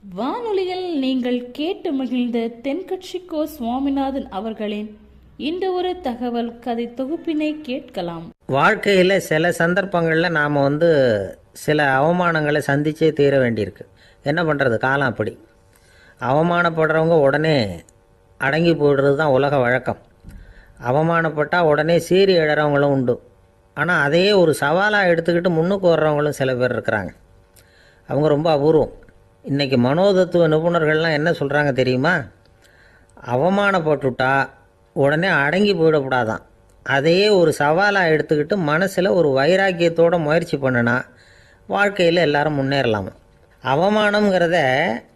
வானொலியில் நீங்கள் கேட்டு மகிழ்ந்த தென்கட்சிக்கோ சுவாமிநாதன் அவர்களின் இந்த ஒரு தகவல் கதை தொகுப்பினை கேட்கலாம். வாழ்க்கையில் சில சந்தர்ப்பங்களில் நாம் சில அவமானங்களை சந்திச்சே தீர வேண்டியிருக்கு. என்ன பண்ணுறது, காலம் அப்படி. அவமானப்படுறவங்க உடனே அடங்கி போய்டுறது தான் உலக வழக்கம். அவமானப்பட்டால் உடனே சீறி எழறவங்களும் உண்டு. ஆனால் அதையே ஒரு சவாலாக எடுத்துக்கிட்டு முன்னுக்கு வர்றவங்களும் சில பேர் இருக்கிறாங்க. அவங்க ரொம்ப அபூர்வம். இன்றைக்கி மனோதத்துவ நிபுணர்கள்லாம் என்ன சொல்கிறாங்க தெரியுமா? அவமானப்பட்டுட்டா உடனே அடங்கி போயிடக்கூடாதான். அதையே ஒரு சவாலாக எடுத்துக்கிட்டு மனசில் ஒரு வைராக்கியத்தோடு முயற்சி பண்ணினா வாழ்க்கையில் எல்லாரும் முன்னேறலாமா. அவமானங்கிறத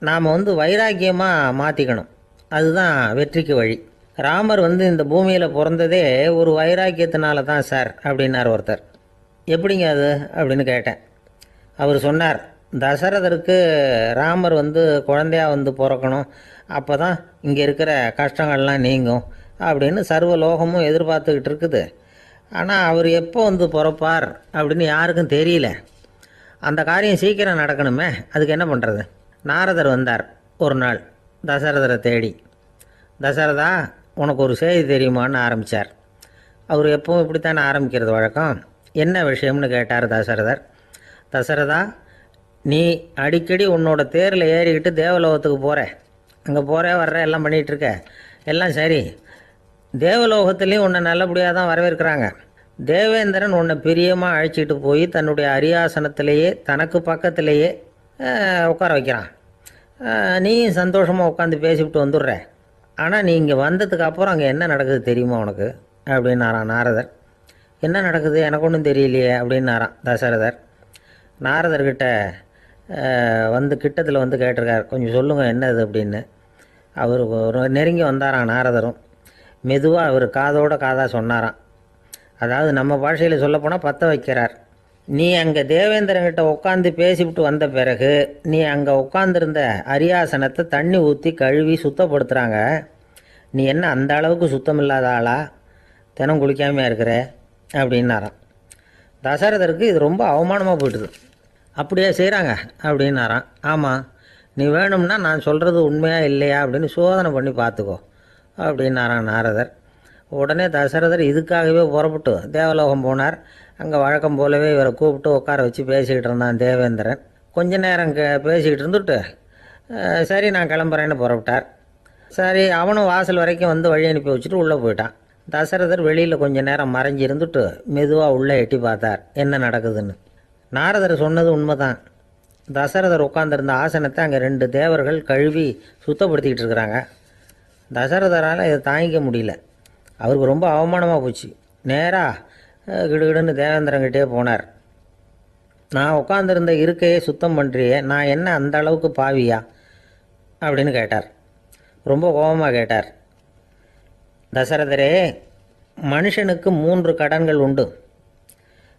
நாம் வைராக்கியமாக மாற்றிக்கணும். அதுதான் வெற்றிக்கு வழி. ராமர் இந்த பூமியில் பிறந்ததே ஒரு வைராக்கியத்தினால தான் சார் அப்படின்னார் ஒருத்தர். எப்படிங்க அது அப்படின்னு கேட்டேன். அவர் சொன்னார், தசரதருக்கு ராமர் குழந்தையாக பிறக்கணும், அப்போ தான் இங்கே இருக்கிற கஷ்டங்கள்லாம் நீங்கும் அப்படின்னு சர்வ லோகமும் எதிர்பார்த்துக்கிட்டு இருக்குது. ஆனால் அவர் எப்போ பிறப்பார் அப்படின்னு யாருக்கும் தெரியல. அந்த காரியம் சீக்கிரம் நடக்கணுமே, அதுக்கு என்ன பண்ணுறது? நாரதர் வந்தார் ஒரு நாள் தசரதரை தேடி. தசரதா, உனக்கு ஒரு செய்தி தெரியுமான்னு ஆரம்பித்தார். அவர் எப்பவும் இப்படித்தானே ஆரம்பிக்கிறது வழக்கம். என்ன விஷயம்னு கேட்டார் தசரதர். தசரதா, நீ அடிக்கடி உன்னோட தேரில் ஏறிக்கிட்டு தேவலோகத்துக்கு போகிற, அங்கே போகிற வர்ற எல்லாம் பண்ணிகிட்ருக்க, எல்லாம் சரி. தேவலோகத்துலேயும் உன்னை நல்லபடியாக தான் வரவேற்கிறாங்க. தேவேந்திரன் உன்னை பிரியமாக அழைச்சிட்டு போய் தன்னுடைய அரியாசனத்திலேயே தனக்கு பக்கத்திலேயே உட்கார வைக்கிறான். நீயும் சந்தோஷமாக உட்காந்து பேசிவிட்டு வந்துடுற. ஆனால் நீ இங்கே வந்ததுக்கு அப்புறம் அங்கே என்ன நடக்குது தெரியுமா உனக்கு அப்படின்னாரான் நாரதர். என்ன நடக்குது எனக்கு ஒன்றும் தெரியலையே அப்படின்னாரான் தசரதர். நாரதர்கிட்ட கிட்டத்தில் கேட்டிருக்கார், கொஞ்சம் சொல்லுங்கள் என்னது அப்படின்னு. அவர் நெருங்கி வந்தாரான் நாரதரும். மெதுவாக அவர் காதோட காதாக சொன்னாராம். அதாவது நம்ம பாஷையில் சொல்லப்போனால் பற்ற வைக்கிறார். நீ அங்கே தேவேந்திரங்கிட்ட உட்காந்து பேசிவிட்டு வந்த பிறகு நீ அங்கே உட்காந்துருந்த அரியாசனத்தை தண்ணி ஊற்றி கழுவி சுத்தப்படுத்துகிறாங்க. நீ என்ன அந்த அளவுக்கு சுத்தம் இல்லாத ஆளா, தினம் குளிக்காமையாக இருக்கிற அப்படின்னாராம். தசரதருக்கு இது ரொம்ப அவமானமாக போயிட்டுது. அப்படியே செய்கிறாங்க அப்படின்னாராம். ஆமாம், நீ வேணும்னா நான் சொல்கிறது உண்மையா இல்லையா அப்படின்னு சோதனை பண்ணி பார்த்துக்கோ அப்படின்னாரான் நாரதர். உடனே தசரதர் இதுக்காகவே புறப்பட்டு தேவலோகம் போனார். அங்கே வழக்கம் போலவே இவரை கூப்பிட்டு உட்கார வச்சு பேசிக்கிட்டு இருந்தான் தேவேந்திரன். கொஞ்ச நேரம் பேசிக்கிட்டு இருந்துட்டு சரி நான் கிளம்புறேன்னு புறப்பட்டார். சரி, அவனும் வாசல் வரைக்கும் வழி அனுப்பி வச்சுட்டு உள்ளே போயிட்டான். தசரதர் வெளியில் கொஞ்ச நேரம் மறைஞ்சி இருந்துட்டு மெதுவாக உள்ளே எட்டி பார்த்தார் என்ன நடக்குதுன்னு. நாரதர் சொன்னது உண்மைதான். தசரதர் உட்காந்துருந்த ஆசனத்தை அங்கே 2 தேவர்கள் கழுவி சுத்தப்படுத்திக்கிட்டு இருக்கிறாங்க. தசரதரால் இதை தாங்கிக்க முடியல. அவருக்கு ரொம்ப அவமானமாக போச்சு. நேராக கிடுகிடுன்னு தேவேந்திரங்கிட்டே போனார். நான் உட்காந்துருந்த இருக்கையே சுத்தம் பண்ணுறியே, நான் என்ன அந்த அளவுக்கு பாவியா அப்படின்னு கேட்டார். ரொம்ப கோபமாக கேட்டார். தசரதரே, மனுஷனுக்கு 3 கடன்கள் உண்டு.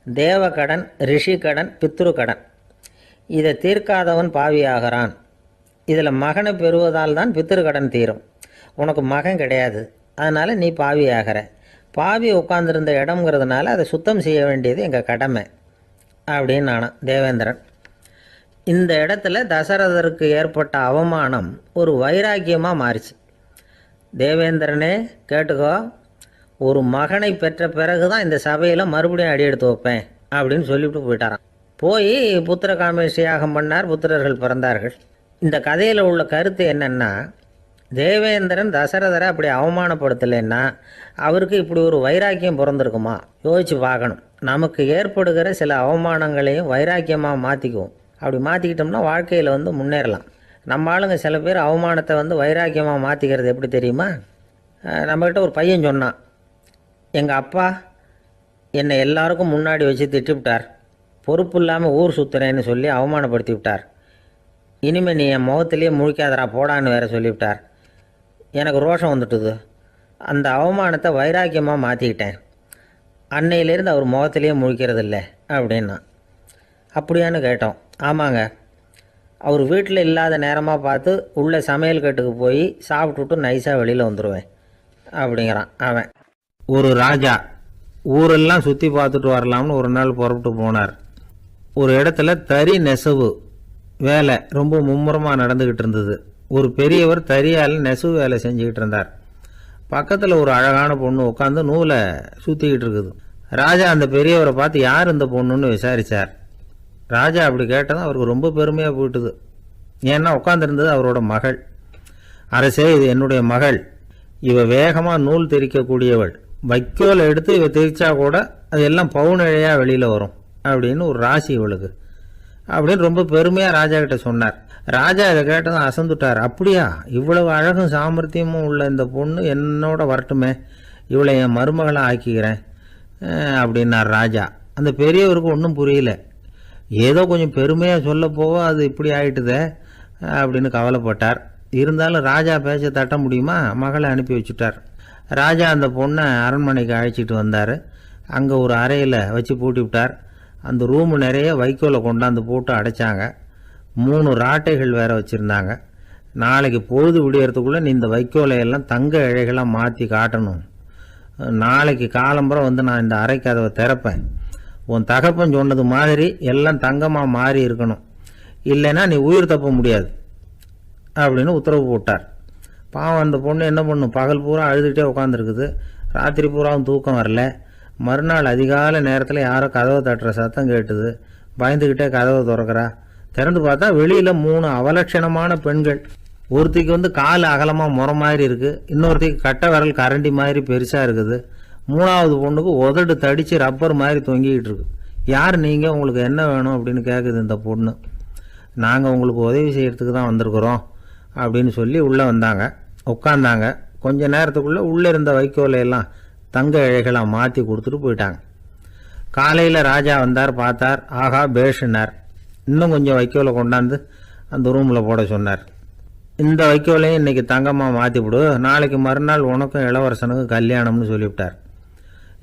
தேவ கடன், ரிஷி கடன், பித்ரு கடன். இதை தீர்க்காதவன் பாவியாகிறான். இதில் மகனை பெறுவதால் தான் பித்ரு கடன் தீரும். உனக்கு மகன் கிடையாது, அதனால் நீ பாவி ஆகிற. பாவி உட்காந்துருந்த இடம்ங்கிறதுனால அதை சுத்தம் செய்ய வேண்டியது எங்கள் கடமை அப்படின்னு நானான் தேவேந்திரன். இந்த இடத்துல தசரதருக்கு ஏற்பட்ட அவமானம் ஒரு வைராக்கியமாக மாறிச்சு. தேவேந்திரனே கேட்டுக்கோ, ஒரு மகனை பெற்ற பிறகு தான் இந்த சபையில் மறுபடியும் அடி எடுத்து வைப்பேன் அப்படின்னு சொல்லிவிட்டு போயிட்டாரான். போய் புத்திர காமேஷ் யாகம் பண்ணார். புத்திரர்கள் பிறந்தார்கள். இந்த கதையில் உள்ள கருத்து என்னென்னா, தேவேந்திரன் தசரதரை அப்படி அவமானப்படுத்தலைன்னா அவருக்கு இப்படி ஒரு வைராக்கியம் பிறந்திருக்குமா? யோசித்து பார்க்கணும். நமக்கு ஏற்படுகிற சில அவமானங்களையும் வைராக்கியமாக மாற்றிக்குவோம். அப்படி மாற்றிக்கிட்டோம்னா வாழ்க்கையில் முன்னேறலாம். நம்ம ஆளுங்க சில பேர் அவமானத்தை வைராக்கியமாக மாற்றிக்கிறது எப்படி தெரியுமா? நம்மக்கிட்ட ஒரு பையன் சொன்னான், எங்கள் அப்பா என்னை எல்லாருக்கும் முன்னாடி வச்சு திட்டிவிட்டார், பொறுப்பு இல்லாமல் ஊர் சுற்றுறேன்னு சொல்லி அவமானப்படுத்தி விட்டார். இனிமேல் நீ என் முகத்திலேயே முழிக்காதரா போடான்னு வேற சொல்லிவிட்டார். எனக்கு ரோஷம் வந்துட்டுது. அந்த அவமானத்தை வைராக்கியமாக மாற்றிக்கிட்டேன். அன்னையிலேருந்து அவர் முகத்திலேயே முழிக்கிறதில்ல அப்படின்னா. அப்படியான்னு கேட்டோம். ஆமாங்க, அவர் வீட்டில் இல்லாத நேரமாக பார்த்து உள்ள சமையல் கட்டுக்கு போய் சாப்பிட்டுட்டு நைஸாக வெளியில் வந்துடுவேன் அப்படிங்கிறான் அவன். ஒரு ராஜா ஊரெல்லாம் சுற்றி பார்த்துட்டு வரலாம்னு ஒரு நாள் புறப்பட்டு போனார். ஒரு இடத்துல தறி நெசவு வேலை ரொம்ப மும்முரமாக நடந்துக்கிட்டு இருந்தது. ஒரு பெரியவர் தறியால் நெசவு வேலை செஞ்சுக்கிட்டு இருந்தார். பக்கத்தில் ஒரு அழகான பொண்ணு உட்காந்து நூலை சுற்றிக்கிட்டு இருக்குது. ராஜா அந்த பெரியவரை பார்த்து யார் இந்த பொண்ணுன்னு விசாரித்தார். ராஜா அப்படி கேட்டதும் அவருக்கு ரொம்ப பெருமையாக போயிட்டுது. ஏன்னா உட்காந்துருந்தது அவரோட மகள். அரசே, இது என்னுடைய மகள். இவ வேகமாக நூல் திரிக்கக்கூடியவள். வைக்கோலை எடுத்து இவ திரிச்சா கூட அது எல்லாம் பவுனிழையாக வெளியில் வரும் அப்படின்னு ஒரு ராசி இவளுக்கு அப்படின்னு ரொம்ப பெருமையாக ராஜா கிட்ட சொன்னார். ராஜா இதை கேட்டதும் அசந்துட்டார். அப்படியா, இவ்வளவு அழகும் சாமர்த்தியமும் உள்ள இந்த பொண்ணு என்னோட வரட்டுமே, இவளை என் மருமகளை ஆக்கிக்கிறேன் அப்படின்னார் ராஜா. அந்த பெரியவருக்கு ஒன்றும் புரியல. ஏதோ கொஞ்சம் பெருமையாக சொல்ல போக அது இப்படி ஆயிட்டுதே அப்படின்னு கவலைப்பட்டார். இருந்தாலும் ராஜா பேச்ச தட்ட முடியுமா, மகளை அனுப்பி வச்சுட்டார். ராஜா அந்த பொண்ணை அரண்மனைக்கு அழைச்சிட்டு வந்தார். அங்கே ஒரு அறையில் வச்சு பூட்டி விட்டார். அந்த ரூமு நிறைய வைக்கோலை கொண்டாந்து போட்டு அடைச்சாங்க. 3 ராட்டைகள் வேற வச்சுருந்தாங்க. நாளைக்கு பொழுது விடியறதுக்குள்ளே நீ இந்த வைக்கோலையெல்லாம் தங்க இழைகளாக மாற்றி காட்டணும். நாளைக்கு காலம்பரம் வந்து நான் இந்த அறை கதவை திறப்பேன். உன் தகப்பன் சொன்னது மாதிரி எல்லாம் தங்கமாக மாறி இருக்கணும், இல்லைன்னா நீ உயிர் தப்ப முடியாது அப்படின்னு உத்தரவு போட்டார். பாவம் அந்த பொண்ணு என்ன பண்ணும், பகல் பூரா அழுதுகிட்டே உட்காந்துருக்குது. ராத்திரி பூராவும் தூக்கம் வரல. மறுநாள் அதிகாலை நேரத்தில் யாரோ கதவை தட்டுற சத்தம் கேட்டுது. பயந்துக்கிட்டே கதவை திறக்கிறா. திறந்து பார்த்தா வெளியில் 3 அவலட்சணமான பெண்கள். ஒருத்திக்கு வந்து கால் அகலமாக முறை மாதிரி இருக்குது, இன்னொருத்திக்கு கட்டை விரல் கரண்டி மாதிரி பெருசாக இருக்குது, 3வது பொண்ணுக்கு உதடு தடித்து ரப்பர் மாதிரி தொங்கிக்கிட்டு இருக்கு. யார் நீங்கள், உங்களுக்கு என்ன வேணும் அப்படின்னு கேட்குது இந்த பொண்ணு. நாங்கள் உங்களுக்கு உதவி செய்கிறதுக்கு தான் வந்திருக்கிறோம் அப்படின்னு சொல்லி உள்ளே வந்தாங்க. உட்காந்தாங்க. கொஞ்ச நேரத்துக்குள்ளே உள்ளே இருந்த வைக்கோலையெல்லாம் தங்க இழைகளாக மாற்றி கொடுத்துட்டு போயிட்டாங்க. காலையில் ராஜா வந்தார், பார்த்தார். ஆகா பேஷுனார். இன்னும் கொஞ்சம் வைக்கோலை கொண்டாந்து அந்த ரூமில் போட சொன்னார். இந்த வைக்கோலையும் இன்றைக்கி தங்கமாக மாற்றிவிடு, நாளைக்கு மறுநாள் உனக்கும் இளவரசனுக்கும் கல்யாணம்னு சொல்லிவிட்டார்.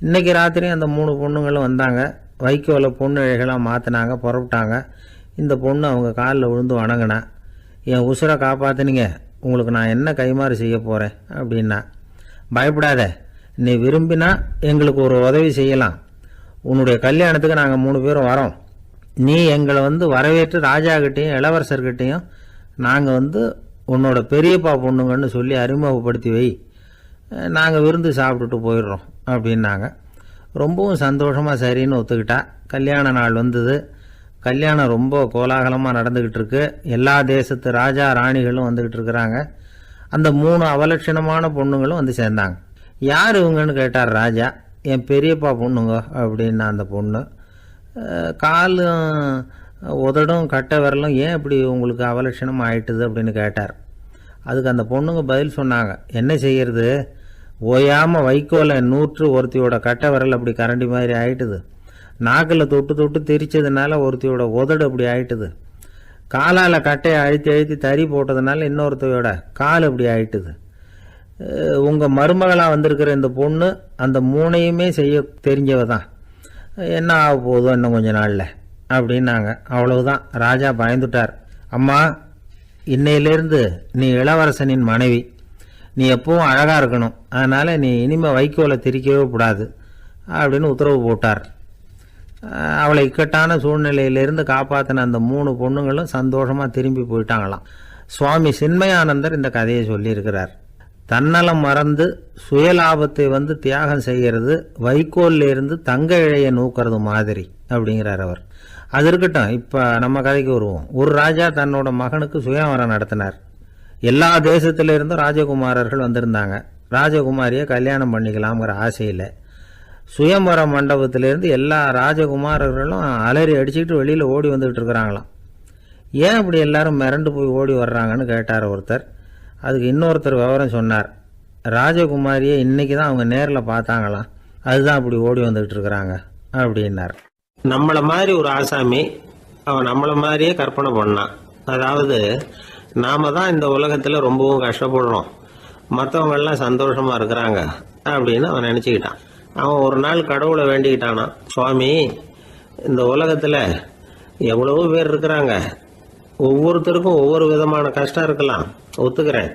இன்றைக்கி ராத்திரி அந்த 3 பொண்ணுங்களும் வந்தாங்க. வைக்கோலை பொண்ணு இழைகளாக மாற்றினாங்க, புறப்பட்டாங்க. இந்த பொண்ணு அவங்க காலில் விழுந்து வணங்கினா. என் உசுரை காப்பாற்றினீங்க, உங்களுக்கு நான் என்ன கைமாறு செய்ய போகிறேன் அப்படின்னா. பயப்படாத, நீ விரும்பினா எங்களுக்கு ஒரு உதவி செய்யலாம். உன்னுடைய கல்யாணத்துக்கு நாங்கள் 3 பேரும் வரோம். நீ எங்களை வந்து வரவேற்று ராஜாக்கிட்டையும் இளவரசர்கிட்டையும் நாங்கள் வந்து உன்னோட பெரியப்பா பொண்ணுங்கன்னு சொல்லி அறிமுகப்படுத்தி வை, நாங்கள் விருந்து சாப்பிட்டுட்டு போயிடுறோம் அப்படின்னாங்க. ரொம்பவும் சந்தோஷமாக சரின்னு ஒத்துக்கிட்டா. கல்யாண நாள் வந்தது. கல்யாணம் ரொம்ப கோலாகலமாக நடந்துக்கிட்டு இருக்கு. எல்லா தேசத்து ராஜா ராணிகளும் வந்துக்கிட்டு இருக்கிறாங்க. அந்த 3 அவலட்சணமான பொண்ணுங்களும் வந்து சேர்ந்தாங்க. யார் இவங்கன்னு கேட்டார் ராஜா. என் பெரியப்பா பொண்ணுங்க அப்படின்னா அந்த பொண்ணு. காலும் உதடும் கட்டை விரலும் ஏன் இப்படி உங்களுக்கு அவலட்சணம் ஆயிட்டுது அப்படின்னு கேட்டார். அதுக்கு அந்த பொண்ணுங்க பதில் சொன்னாங்க. என்ன செய்யறது, ஓயாமல் வைக்கோலை நூற்று ஒருத்தியோட கட்டை விரல் அப்படி கரண்டி மாதிரி ஆயிட்டுது. நாக்கில் தொட்டு தொட்டு திரிச்சதுனால ஒருத்தியோட உதடு அப்படி ஆயிட்டுது. காலால் கட்டையை அழுத்தி அழுத்தி தறி போட்டதுனால இன்னொருத்தையோட கால் அப்படி ஆயிட்டுது. உங்கள் மருமகளாக வந்திருக்கிற இந்த பொண்ணு அந்த 3ஐயுமே செய்ய தெரிஞ்சவ தான். என்ன ஆக போகுதோ இன்னும் கொஞ்ச நாளில் அப்படின்னாங்க. அவ்வளவுதான். ராஜா பயந்துட்டார். அம்மா, இன்னையிலேருந்து நீ இளவரசனின் மனைவி. நீ எப்பவும் அழகாக இருக்கணும், அதனால் நீ இனிமேல் வைக்கோலை திரிக்கவே கூடாது அப்படின்னு உத்தரவு போட்டார். அவளை இக்கட்டான சூழ்நிலையிலிருந்து காப்பாற்றின அந்த 3 பொண்ணுங்களும் சந்தோஷமாக திரும்பி போயிட்டாங்களாம். சுவாமி சின்மயானந்தர் இந்த கதையை சொல்லியிருக்கிறார். தன்னலம் மறந்து சுயலாபத்தை வந்து தியாகம் செய்கிறது வைக்கோல்ல இருந்து தங்க இழைய நூக்கிறது மாதிரி அப்படிங்கிறார் அவர். அது இருக்கட்டும், இப்போ நம்ம கதைக்கு வருவோம். ஒரு ராஜா தன்னோட மகனுக்கு சுயவரம் நடத்தினார். எல்லா தேசத்திலிருந்தும் ராஜகுமாரர்கள் வந்திருந்தாங்க. ராஜகுமாரியை கல்யாணம் பண்ணிக்கலாம்ங்கிற ஆசையில் சுயம்பர மண்டபத்திலேருந்து எல்லா ராஜகுமாரர்களும் அலறி அடிச்சுக்கிட்டு வெளியில் ஓடி வந்துக்கிட்டு இருக்கிறாங்களாம். ஏன் இப்படி எல்லாரும் மிரண்டு போய் ஓடி வர்றாங்கன்னு கேட்டார் ஒருத்தர். அதுக்கு இன்னொருத்தர் விவரம் சொன்னார். ராஜகுமாரியை இன்னைக்கு தான் அவங்க நேரில் பார்த்தாங்களாம், அதுதான் அப்படி ஓடி வந்துக்கிட்டு இருக்கிறாங்க அப்படின்னார். நம்மளை மாதிரி ஒரு ஆசாமி அவன் நம்மளை மாதிரியே கற்பனை பண்ணான். அதாவது நாம தான் இந்த உலகத்தில் ரொம்பவும் கஷ்டப்படுறோம், மற்றவங்கெல்லாம் சந்தோஷமாக இருக்கிறாங்க அப்படின்னு அவன் நினச்சிக்கிட்டான். அவன் ஒரு நாள் கடவுளை வேண்டிக்கிட்டானா, சுவாமி, இந்த உலகத்தில் எவ்வளவோ பேர் இருக்கிறாங்க, ஒவ்வொருத்தருக்கும் ஒவ்வொரு விதமான கஷ்டம் இருக்கலாம், ஒத்துக்கிறேன்.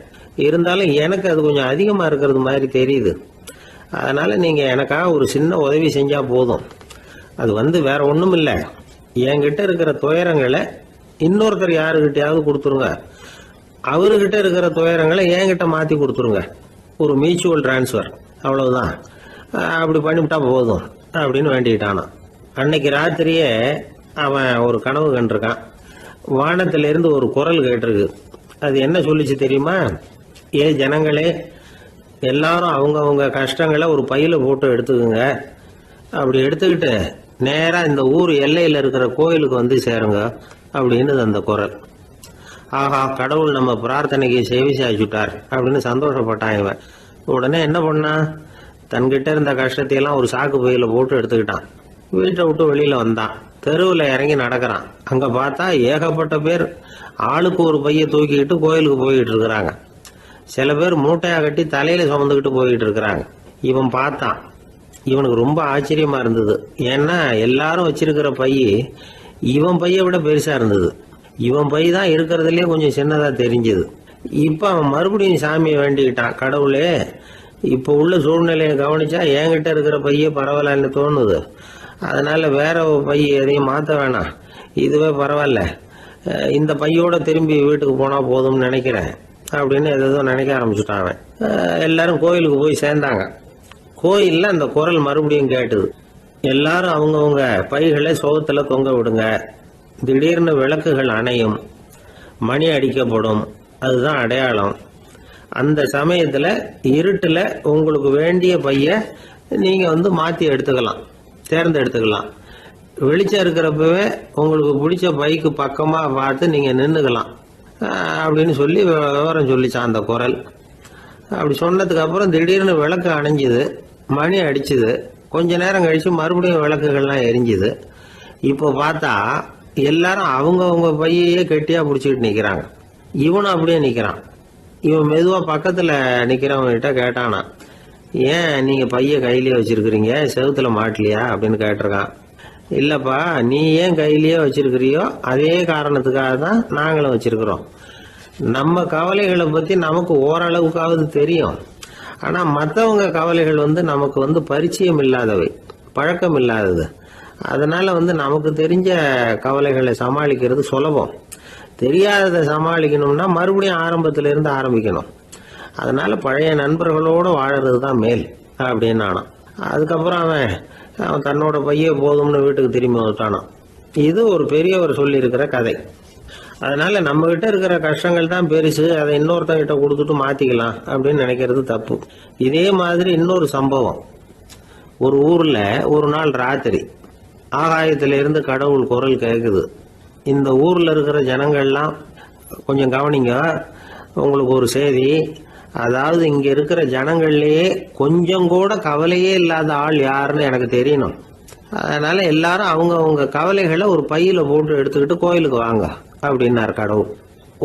இருந்தாலும் எனக்கு அது கொஞ்சம் அதிகமாக இருக்கிறது மாதிரி தெரியுது. அதனால் நீங்கள் எனக்காக ஒரு சின்ன உதவி செஞ்சால் போதும். அது வேற ஒன்றும் இல்லை, என்கிட்ட இருக்கிற துயரங்களை இன்னொருத்தர் யாருக்கிட்டையாவது கொடுத்துருங்க, அவர்கிட்ட இருக்கிற துயரங்களை என்கிட்ட மாற்றி கொடுத்துருங்க. ஒரு மியூச்சுவல் டிரான்ஸ்ஃபர், அவ்வளவுதான். அப்படி பண்ணிவிட்டா போதும் அப்படின்னு வேண்டிக்கிட்டானா. அன்னைக்கு ராத்திரியே அவன் ஒரு கனவு கண்டிருக்கான். வானத்திலிருந்து ஒரு குரல் கேட்டிருக்கு. அது என்ன சொல்லிச்சு தெரியுமா? ஏ ஜனங்களே, எல்லாரும் அவங்கவுங்க கஷ்டங்களை ஒரு பையில போட்டு எடுத்துக்குங்க. அப்படி எடுத்துக்கிட்டு நேராக இந்த ஊர் எல்லையில் இருக்கிற கோயிலுக்கு வந்து சேருங்க அப்படின்னு அந்த குரல். ஆஹா, கடவுள் நம்ம பிரார்த்தனைக்கு செவி சாய்ச்சுட்டார் அப்படின்னு சந்தோஷப்பட்டான் இவன். உடனே என்ன பண்ணான்? தன்கிட்ட இருந்த கஷ்டத்தையெல்லாம் ஒரு சாக்கு பையில போட்டு எடுத்துக்கிட்டான். வீட்டை விட்டு வெளியில வந்தான். தெருவில் இறங்கி நடக்கிறான். அங்க பார்த்தா ஏகப்பட்ட பேர் ஆளுக்கு ஒரு பைய தூக்கிக்கிட்டு கோயிலுக்கு போயிட்டு இருக்கிறாங்க. சில பேர் மூட்டையா கட்டி தலையில சுமந்துக்கிட்டு போயிட்டு இருக்கிறாங்க. இவன் பார்த்தான். இவனுக்கு ரொம்ப ஆச்சரியமா இருந்தது. ஏன்னா எல்லாரும் வச்சிருக்கிற பைய இவன் பைய விட பெருசா இருந்தது. இவன் பை தான் இருக்கிறதுலயே கொஞ்சம் சின்னதா தெரிஞ்சது. இப்ப அவன் மறுபடியும் சாமியை வேண்டிக்கிட்டான். கடவுளே, இப்ப உள்ள சூழ்நிலையை கவனிச்சா என்கிட்ட இருக்கிற பைய பரவாயில்லன்னு தோணுது. அதனால வேற பை எதையும் மாற்ற வேணாம், இதுவே பரவாயில்ல, இந்த பையோட திரும்பி வீட்டுக்கு போனா போதும்னு நினைக்கிறேன் அப்படின்னு ஏதோ நினைக்க ஆரம்பிச்சுட்டான் அவன். எல்லாரும் கோயிலுக்கு போய் சேர்ந்தாங்க. கோயில்ல அந்த குரல் மறுபடியும் கேட்டுது. எல்லாரும் அவங்கவுங்க பைகளை சோகத்துல தொங்க விடுங்க. திடீர்னு விளக்குகள் அணையும், மணி அடிக்கப்படும், அதுதான் அடையாளம். அந்த சமயத்துல இருட்டுல உங்களுக்கு வேண்டிய பைய நீங்க வந்து மாத்தி எடுத்துக்கலாம், தேர்ந்தெடுத்துக்கலாம். வெளிச்சம் இருக்கிறப்பவே உங்களுக்கு பிடிச்ச பைக்கு பக்கமா பார்த்து நீங்க நின்றுக்கலாம் அப்படின்னு சொல்லி விவரம் சொல்லிச்சான் அந்த குரல். அப்படி சொன்னதுக்கு அப்புறம் திடீர்னு விளக்கு அணைஞ்சுது, மணி அடிச்சுது. கொஞ்ச நேரம் கழிச்சு மறுபடியும் விளக்குகள்லாம் எரிஞ்சுது. இப்போ பார்த்தா எல்லாரும் அவங்கவுங்க பையையே கெட்டியா பிடிச்சிக்கிட்டு நிக்கிறாங்க. இவனும் அப்படியே நிக்கிறான். இவன் மெதுவா பக்கத்துல நிக்கிறவங்கிட்ட கேட்டானா, ஏன் நீங்க பைய கையிலேயே வச்சிருக்கிறீங்க, செவுத்துல மாட்டலையா அப்படின்னு கேட்டிருக்கான். இல்லப்பா, நீ ஏன் கையிலேயே வச்சிருக்கிறியோ அதே காரணத்துக்காக தான் நாங்களும் வச்சிருக்கிறோம். நம்ம கவலைகளை பத்தி நமக்கு ஓரளவுக்காவது தெரியும். ஆனா மற்றவங்க கவலைகள் நமக்கு பரிச்சயம் இல்லாதவை, பழக்கம் இல்லாதது. அதனால நமக்கு தெரிஞ்ச கவலைகளை சமாளிக்கிறது சுலபம். தெரியாததை சமாளிக்கணும்னா மறுபடியும் ஆரம்பத்துல இருந்து ஆரம்பிக்கணும். அதனால பழைய நண்பர்களோடு வாழறது தான் மேல் அப்படின்னு நானான். அதுக்கப்புறம் அவன் தன்னோட பைய போதும்னு வீட்டுக்கு திரும்பி வந்துட்டானான். இது ஒரு பெரியவர் சொல்லி இருக்கிற கதை. அதனால நம்ம கிட்ட இருக்கிற கஷ்டங்கள் தான் பெருசு, அதை இன்னொருத்தங்கிட்ட கொடுத்துட்டு மாத்திக்கலாம் அப்படின்னு நினைக்கிறது தப்பு. இதே மாதிரி இன்னொரு சம்பவம். ஒரு ஊர்ல ஒரு நாள் ராத்திரி ஆகாயத்தில இருந்து கடவுள் குரல் கேட்குது. இந்த ஊர்ல இருக்கிற ஜனங்கள்லாம் கொஞ்சம் கவனிங்க, உங்களுக்கு ஒரு செய்தி. அதாவது இங்க இருக்கிற ஜனங்கள்லயே கொஞ்சம் கூட கவலையே இல்லாத ஆள் யாருன்னு எனக்கு தெரியணும். அதனால எல்லாரும் அவங்க கவலைகளை ஒரு பையில போட்டு எடுத்துக்கிட்டு கோயிலுக்கு வாங்க அப்படின்னாரு கடவுள்.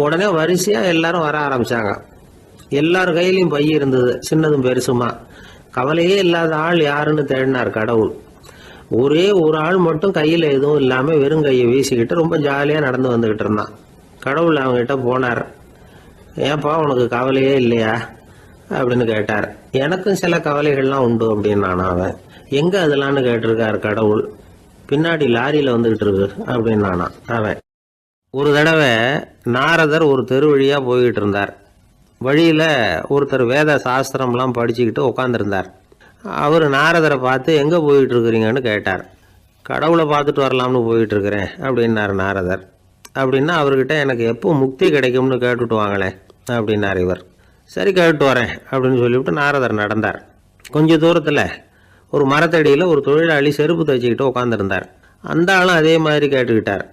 உடனே வரிசையா எல்லாரும் வர ஆரம்பிச்சாங்க. எல்லார் கையிலையும் பை இருந்தது, சின்னதும் பெருசுமா. கவலையே இல்லாத ஆள் யாருன்னு தேடினார் கடவுள். ஒரே ஒரு ஆள் மட்டும் கையில எதுவும் இல்லாம வெறும் கையை வீசிக்கிட்டு ரொம்ப ஜாலியா நடந்து வந்துகிட்டு இருந்தான். கடவுள் அவங்ககிட்ட போனார். ஏன்பா, உனக்கு கவலையே இல்லையா அப்படின்னு கேட்டார். எனக்கும் சில கவலைகள்லாம் உண்டு அப்படின்னு அவன். எங்க அதெல்லாம்னு கேட்டிருக்காரு கடவுள். பின்னாடி லாரியில வந்துகிட்டு இருக்கு அப்படின்னு அவன். ஒரு தடவை நாரதர் ஒரு தெரு வழியா போய்கிட்டு இருந்தார். வழியில ஒருத்தர் வேத சாஸ்திரம்லாம் படிச்சுக்கிட்டு உட்காந்துருந்தார். அவர் நாரதரை பார்த்து எங்க போயிட்டு இருக்கிறீங்கன்னு கேட்டார். கடவுளை பார்த்துட்டு வரலாம்னு போயிட்டு இருக்கிறேன் அப்படின்னாரு நாரதர். அப்படின்னா அவர்கிட்ட எனக்கு எப்போ முக்தி கிடைக்கும்னு கேட்டுட்டு வாங்களேன் அப்படின்னார் இவர். சரி, கேட்டு வரேன் அப்படின்னு சொல்லிவிட்டு நாரதர் நடந்தார். கொஞ்ச தூரத்தில் ஒரு மரத்தடியில் ஒரு தொழிலாளி செருப்பு தைச்சிக்கிட்டு உட்காந்துருந்தார். அந்த ஆளும் அதே மாதிரி கேட்டுக்கிட்டார்.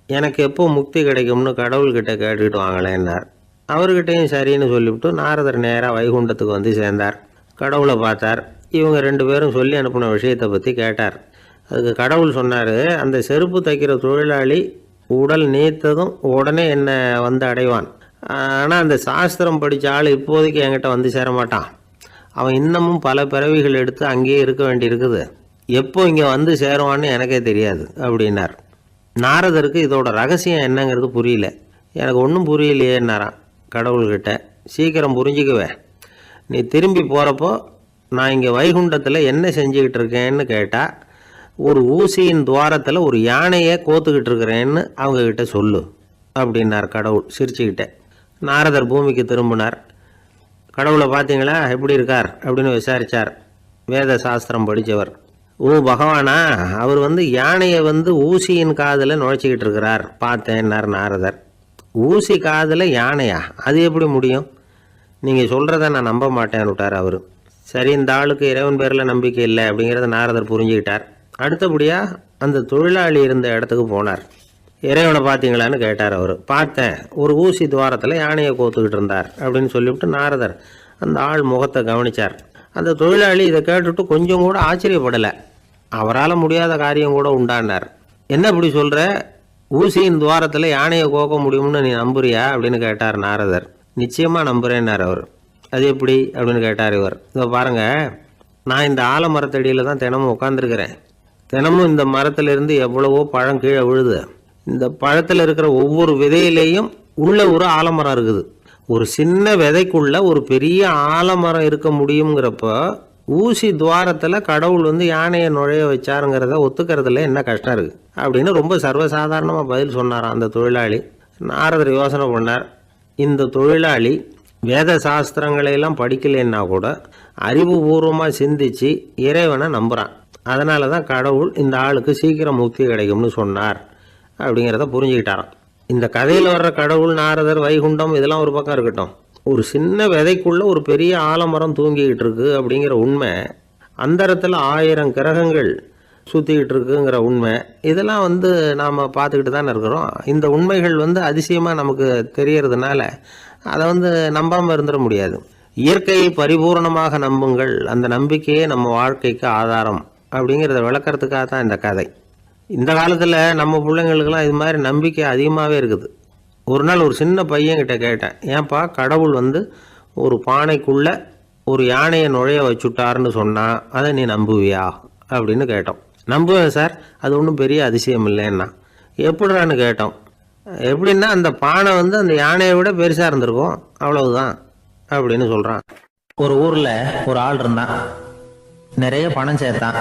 எனக்கு எப்போ முக்தி கிடைக்கும்னு கடவுள்கிட்ட கேட்டுக்கிட்டு வாங்களேன்னார். அவர்கிட்டையும் சரின்னு சொல்லிவிட்டு நாரதர் நேராக வைகுண்டத்துக்கு வந்து சேர்ந்தார். கடவுளை பார்த்தார். இவங்க ரெண்டு பேரும் சொல்லி அனுப்பின விஷயத்தை பற்றி கேட்டார். அதுக்கு கடவுள் சொன்னார், அந்த செருப்பு தைக்கிற தொழிலாளி உடல் நீத்ததும் உடனே என்னை வந்து அடைவான். ஆனால் அந்த சாஸ்திரம் படித்த ஆள் இப்போதைக்கு என்கிட்ட வந்து சேரமாட்டான். அவன் இன்னமும் பல பிறவிகள் எடுத்து அங்கேயே இருக்க வேண்டி இருக்குது. எப்போ இங்கே வந்து சேருவான்னு எனக்கே தெரியாது அப்படின்னார். நாரதருக்கு இதோட ரகசியம் என்னங்கிறது புரியல. எனக்கு ஒன்றும் புரியலையேன்னாரான் கடவுள்கிட்ட. சீக்கிரம் புரிஞ்சுக்குவேன், நீ திரும்பி போகிறப்போ நான் இங்கே வைகுண்டத்தில் என்ன செஞ்சுக்கிட்டு இருக்கேன்னு கேட்டால், ஒரு ஊசியின் துவாரத்தில் ஒரு யானையை கோத்துக்கிட்டு இருக்கிறேன்னு அவங்கக்கிட்ட சொல்லு அப்படின்னார் கடவுள் சிரிச்சுக்கிட்டே. நாரதர் பூமிக்கு திரும்பினார். கடவுளை பார்த்தீங்களா, எப்படி இருக்கார் அப்படின்னு விசாரித்தார். வேத சாஸ்திரம் படித்தவர். ஓ பகவானா, அவர் யானையை ஊசியின் காதில் நுழைச்சிக்கிட்டு இருக்கிறார் பார்த்தேன்னார் நாரதர். ஊசி காதில் யானையா? அது எப்படி முடியும்? நீங்கள் சொல்கிறத நான் நம்ப மாட்டேன்னு விட்டார் அவர். சரி, இந்த ஆளுக்கு இறைவன் பேரில் நம்பிக்கை இல்லை அப்படிங்கிறத நாரதர் புரிஞ்சுக்கிட்டார். அடுத்தபடியாக அந்த தொழிலாளி இருந்த இடத்துக்கு போனார். இறைவனை பார்த்தீங்களான்னு கேட்டார் அவர். பார்த்தேன், ஒரு ஊசி துவாரத்தில் யானையை கோத்துக்கிட்டு இருந்தார் அப்படின்னு சொல்லிவிட்டு நாரதர் அந்த ஆள் முகத்தை கவனித்தார். அந்த தொழிலாளி இதை கேட்டுட்டு கொஞ்சம் கூட ஆச்சரியப்படலை. அவரால் முடியாத காரியம் கூட உண்டானார். என்ன இப்படி சொல்கிற, ஊசியின் துவாரத்தில் யானையை கோக்க முடியும்னு நீ நம்புறியா அப்படின்னு கேட்டார் நாரதர். நிச்சயமாக நம்புகிறேன்னார் அவர். அது எப்படி அப்படின்னு கேட்டார் இவர். இதை பாருங்கள், நான் இந்த ஆலமரத்தடியில் தான் தினமும் உட்காந்துருக்கிறேன். தினமும் இந்த மரத்திலிருந்து எவ்வளவோ பழம் கீழே விழுது. இந்த பழத்தில் இருக்கிற ஒவ்வொரு விதையிலேயும் உள்ள ஒரு ஆலமரம் இருக்குது. ஒரு சின்ன விதைக்குள்ள ஒரு பெரிய ஆலமரம் இருக்க முடியுங்கிறப்ப ஊசி துவாரத்தில் கடவுள் யானையை நுழைய வச்சாருங்கிறத ஒத்துக்கிறதுல என்ன கஷ்டம் இருக்குது அப்படின்னு ரொம்ப சர்வசாதாரணமாக பதில் சொன்னாராம் அந்த தொழிலாளி. நாரதர் யோசனை பண்ணார். இந்த தொழிலாளி வேத சாஸ்திரங்களையெல்லாம் படிக்கலைன்னா கூட அறிவுபூர்வமாக சிந்தித்து இறைவனை நம்புகிறான். அதனால தான் கடவுள் இந்த ஆளுக்கு சீக்கிரம் முக்தி கிடைக்கும்னு சொன்னார் அப்படிங்கிறத புரிஞ்சுக்கிட்டாராம். இந்த கதையில் வர்ற கடவுள், நாரதர், வைகுண்டம் இதெல்லாம் ஒரு பக்கம் இருக்கட்டும், ஒரு சின்ன விதைக்குள்ள ஒரு பெரிய ஆலமரம் தூங்கிக்கிட்டு இருக்கு அப்படிங்கிற உண்மை, அந்தரத்தில் 1000 கிரகங்கள் சுற்றிக்கிட்டு இருக்குங்கிற உண்மை, இதெல்லாம் நாம் பார்த்துக்கிட்டு தானே இருக்கிறோம். இந்த உண்மைகள் அதிசயமாக நமக்கு தெரியறதுனால அதை நம்பாமல் இருந்துட முடியாது. இயற்கையை பரிபூர்ணமாக நம்புங்கள், அந்த நம்பிக்கையே நம்ம வாழ்க்கைக்கு ஆதாரம் அப்படிங்கிறத விளக்கறதுக்காக தான் இந்த கதை. இந்த காலத்தில் நம்ம பிள்ளைங்களுக்கெல்லாம் இது மாதிரி நம்பிக்கை அதிகமாகவே இருக்குது. ஒரு நாள் ஒரு சின்ன பையன்கிட்ட கேட்டேன், ஏன்பா கடவுள் ஒரு பானைக்குள்ளே ஒரு யானையை நுழைய வச்சுட்டாருன்னு சொன்னால் அதை நீ நம்புவியா அப்படின்னு கேட்டோம். நம்புவேன் சார், அது ஒன்றும் பெரிய அதிசயம் இல்லைன்னா. எப்படிறான்னு கேட்டோம். எப்படின்னா அந்த பானை அந்த யானையை விட பெருசாக இருந்திருக்கும், அவ்வளவுதான் அப்படின்னு சொல்கிறான். ஒரு ஊரில் ஒரு ஆள் இருந்தான். நிறைய பணம் சேர்த்தான்.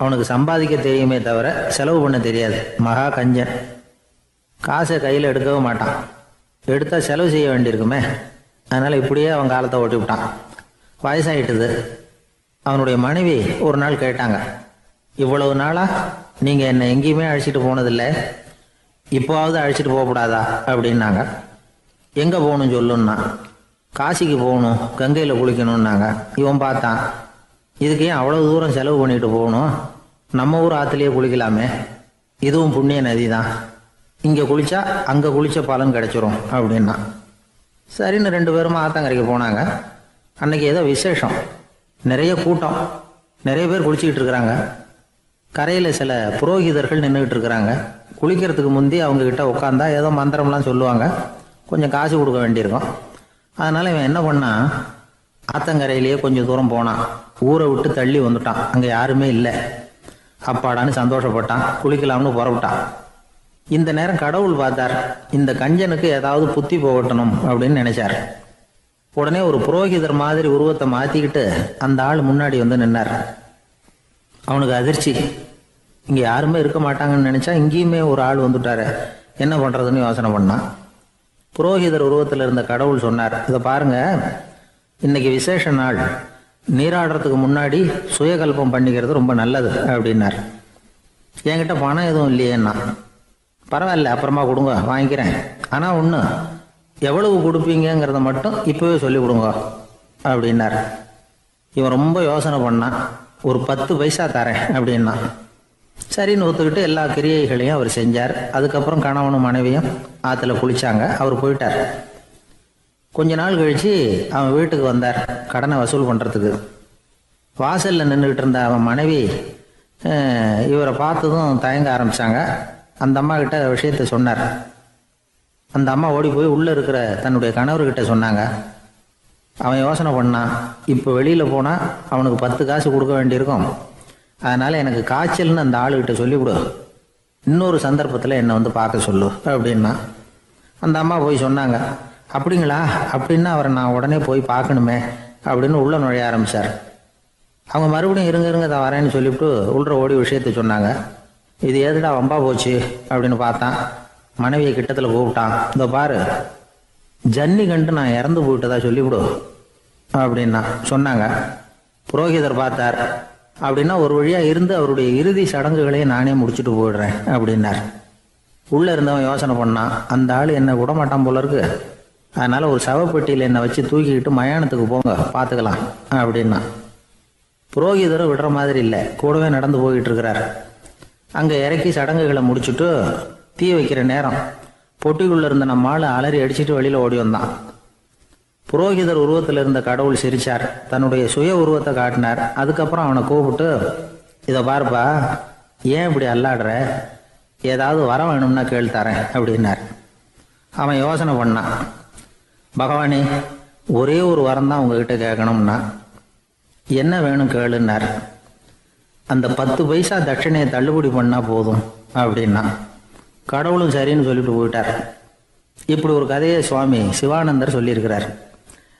அவனுக்கு சம்பாதிக்க தெரியுமே தவிர செலவு பண்ண தெரியாது. மகா கஞ்சன். காசை கையில் எடுக்கவே மாட்டான். எடுத்தால் செலவு செய்ய வேண்டியிருக்குமே. அதனால் இப்படியே அவன் காலத்தை ஓட்டி விட்டான். வயசாகிட்டுது. அவனுடைய மனைவி ஒரு நாள் கேட்டாங்க, இவ்வளவு நாளாக நீங்கள் என்னை எங்கேயுமே அழைச்சிட்டு போனதில்லை, இப்போவாவது அழைச்சிட்டு போகக்கூடாதா அப்படின்னாங்க. எங்கே போகணும் சொல்லுன்னா. காசிக்கு போகணும், கங்கையில் குளிக்கணும்னாங்க. இவன் பார்த்தான், இதுக்கு ஏன் அவ்வளோ தூரம் செலவு பண்ணிட்டு போகணும், நம்ம ஊர் ஆற்றுலேயே குளிக்கலாமே, இதுவும் புண்ணிய நதி தான், இங்கே குளித்தா அங்கே குளித்த பலன் கிடச்சிரும் அப்படின்னா. சரின்னு 2 பேரும் ஆத்தங்கரைக்கு போனாங்க. அன்றைக்கி ஏதோ விசேஷம், நிறைய கூட்டம், நிறைய பேர் குளிச்சுக்கிட்டு இருக்கிறாங்க. கரையில் சில புரோகிதர்கள் நின்றுக்கிட்டு இருக்கிறாங்க. குளிக்கிறதுக்கு முந்தி அவங்கக்கிட்ட உட்காந்தா ஏதோ மந்திரம்லாம் சொல்லுவாங்க, கொஞ்சம் காசு கொடுக்க வேண்டியிருக்கும். அதனால் இவன் என்ன பண்ணான், ஆத்தங்கரையிலேயே கொஞ்சம் தூரம் போனான். ஊரை விட்டு தள்ளி வந்துட்டான். அங்கே யாருமே இல்லை. அப்பாடான்னு சந்தோஷப்பட்டான். குளிக்கலாம்னு புறப்பட்டான். இந்த நேரம் கடவுள் பார்த்தார், இந்த கஞ்சனுக்கு ஏதாவது புத்தி போகட்டணும் அப்படின்னு நினைச்சார். உடனே ஒரு புரோகிதர் மாதிரி உருவத்தை மாற்றிக்கிட்டு அந்த ஆள் முன்னாடி நின்னார். அவனுக்கு அதிர்ச்சி. இங்கே யாருமே இருக்க மாட்டாங்கன்னு நினச்சா இங்கேயுமே ஒரு ஆள் வந்துட்டாரு, என்ன பண்ணுறதுன்னு யோசனை பண்ணான். புரோகிதர் உருவத்தில் இருந்த கடவுள் சொன்னார், இதை பாருங்க, இன்னைக்கு விசேஷ நாள், நீராடுறதுக்கு முன்னாடி சுயகல்பம் பண்ணிக்கிறது ரொம்ப நல்லது அப்படின்னார். என்கிட்ட பணம் எதுவும் இல்லையேன்னா. பரவாயில்ல, அப்புறமா கொடுங்க, வாங்கிக்கிறேன். ஆனால் ஒன்று, எவ்வளவு கொடுப்பீங்கிறத மட்டும் இப்போவே சொல்லி கொடுங்க அப்படின்னார். இவன் ரொம்ப யோசனை பண்ணான். ஒரு 10 பைசா தரேன் அப்படின்னா. சரின்னு ஒத்துக்கிட்டு எல்லா கிரியைகளையும் அவர் செஞ்சார். அதுக்கப்புறம் கணவனும் மனைவியும் ஆற்றுல குளிச்சாங்க. அவர் போயிட்டார். கொஞ்ச நாள் கழித்து அவன் வீட்டுக்கு வந்தார் கடனை வசூல் பண்ணுறதுக்கு. வாசலில் நின்றுக்கிட்டு இருந்த அவன் மனைவி இவரை பார்த்ததும் தயங்க ஆரம்பித்தாங்க. அந்த அம்மா கிட்ட விஷயத்த சொன்னார். அந்த அம்மா ஓடி போய் உள்ளே இருக்கிற தன்னுடைய கணவர்கிட்ட சொன்னாங்க. அவன் யோசனை பண்ணான், இப்போ வெளியில் போனால் அவனுக்கு 10 காசு கொடுக்க வேண்டியிருக்கும், அதனால் எனக்கு காய்ச்சல்னு அந்த ஆளுகிட்ட சொல்லிவிடு, இன்னொரு சந்தர்ப்பத்தில் என்னை பார்க்க சொல்லு அப்படின்னா. அந்த அம்மா போய் சொன்னாங்க. அப்படிங்களா, அப்படின்னா அவரை நான் உடனே போய் பார்க்கணுமே அப்படின்னு உள்ளே நுழைய ஆரம்பித்தார். அவங்க மறுபடியும் இருங்க தான் வரேன்னு சொல்லிவிட்டு உள்ள ஓடி விஷயத்த சொன்னாங்க. இது எதுடா வம்பா போச்சு அப்படின்னு பார்த்தான். மனைவியை கிட்டத்தில் கூப்பிட்டான். இந்த பாரு, ஜன்னி கண்டு நான் இறந்து போயிட்டதா சொல்லிவிடு அப்படின்னா சொன்னாங்க. புரோகிதர் பார்த்தார். அப்படின்னா ஒரு வழியாக இருந்து அவருடைய இறுதி சடங்குகளையும் நானே முடிச்சுட்டு போயிடுறேன் அப்படின்னார். உள்ளே இருந்தவன் யோசனை பண்ணான், அந்த ஆள் என்னை விட மாட்டான் போல இருக்கு, அதனால ஒரு சவப்பெட்டியில் என்னை வச்சு தூக்கிக்கிட்டு மயானத்துக்கு போங்க பார்த்துக்கலாம் அப்படின்னா. புரோகிதரும் விடுற மாதிரி இல்லை, கூடவே நடந்து போயிட்டு இருக்கிறார். அங்கே இறக்கி சடங்குகளை முடிச்சுட்டு தீ வைக்கிற நேரம் பொட்டிக்குள்ளே இருந்த நம்ம ஆள் அலறி அடிச்சுட்டு வெளியில் ஓடி வந்தான். புரோகிதர் உருவத்தில் இருந்த கடவுள் சிரிச்சார், தன்னுடைய சுய உருவத்தை காட்டினார். அதுக்கப்புறம் அவனை கூப்பிட்டு, இதை பாருப்பா, ஏன் இப்படி அல்லாடுற, ஏதாவது வர வேணும்னா கேள் தரேன் அப்படின்னார். அவன் யோசனை பண்ணான். பகவானே, ஒரே ஒரு வரம் தான் உங்ககிட்ட கேட்கணும்னா. என்ன வேணும் கேளுன்னார். அந்த 10 பைசா தட்சணையை தள்ளுபடி பண்ணா போதும் அப்படின்னா. கடவுளும் சரின்னு சொல்லிட்டு போயிட்டார். இப்படி ஒரு கதையை சுவாமி சிவானந்தர் சொல்லியிருக்கிறார்.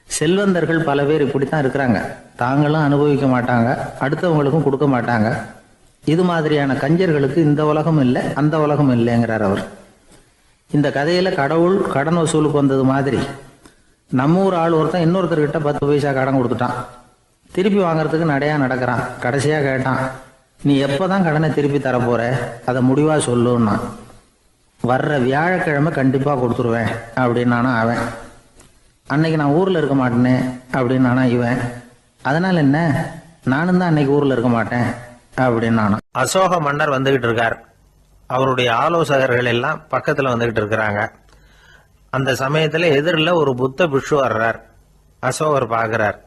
செல்வந்தர்கள் பல பேர் இப்படித்தான் இருக்கிறாங்க. தாங்களும் அனுபவிக்க மாட்டாங்க, அடுத்தவங்களுக்கும் கொடுக்க மாட்டாங்க. இது மாதிரியான கஞ்சர்களுக்கு இந்த உலகம் இல்லை, அந்த உலகம் இல்லைங்கிறார் அவர். இந்த கதையில கடவுள் கடன் வசூலுக்கு வந்தது மாதிரி நம்ம ஊர் ஆள் ஒருத்தன் இன்னொருத்தர்கிட்ட 10 பைசா கடன் கொடுத்துட்டான். திருப்பி வாங்கறதுக்கு நடையா நடக்கிறான். கடைசியா கேட்டான், நீ எப்பதான் கடனை திருப்பி தரப்போற, அதை முடிவா சொல்லுன்னா. வர்ற வியாழக்கிழமை கண்டிப்பா கொடுத்துருவேன் அப்படின்னானா அவன். அன்னைக்கு நான் ஊர்ல இருக்க மாட்டேனே அப்படின்னானா இவன். அதனால என்ன, நானும் தான் அன்னைக்கு ஊர்ல இருக்க மாட்டேன் அப்படின்னானா. அசோக மன்னர் வந்துகிட்டு இருக்கார். அவருடைய ஆலோசகர்கள் எல்லாம் பக்கத்துல வந்துகிட்டு இருக்கிறாங்க. அந்த சமயத்துல எதிரில் ஒரு புத்த பிக்ஷு வர்றார். அசோகர் பார்க்கிறார்.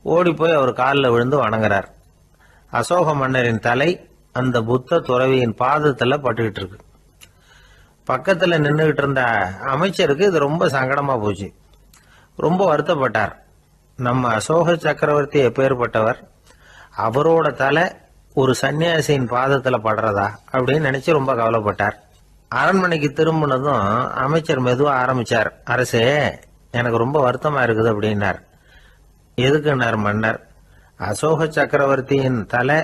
ஓடி போய் அவர் காலில் விழுந்து வணங்குறார். அசோக மன்னரின் தலை அந்த புத்த துறவியின் பாதத்துல பட்டுக்கிட்டு இருக்கு. பக்கத்துல நின்றுகிட்டு இருந்த அமைச்சருக்கு இது ரொம்ப சங்கடமா போச்சு. ரொம்ப வருத்தப்பட்டார். நம்ம அசோக சக்கரவர்த்தி எப்பேற்பட்டவர், அவரோட தலை ஒரு சன்னியாசியின் பாதத்துல படுறதா அப்படின்னு நினைச்சு ரொம்ப கவலைப்பட்டார். அரண்மனைக்கு திரும்பினதும் அமைச்சர் மெதுவா ஆரம்பிச்சார். அரசே, எனக்கு ரொம்ப வருத்தமா இருக்குது அப்படின்னார். எதுக்குன்னார் மன்னர். அசோக சக்கரவர்த்தியின் தலை,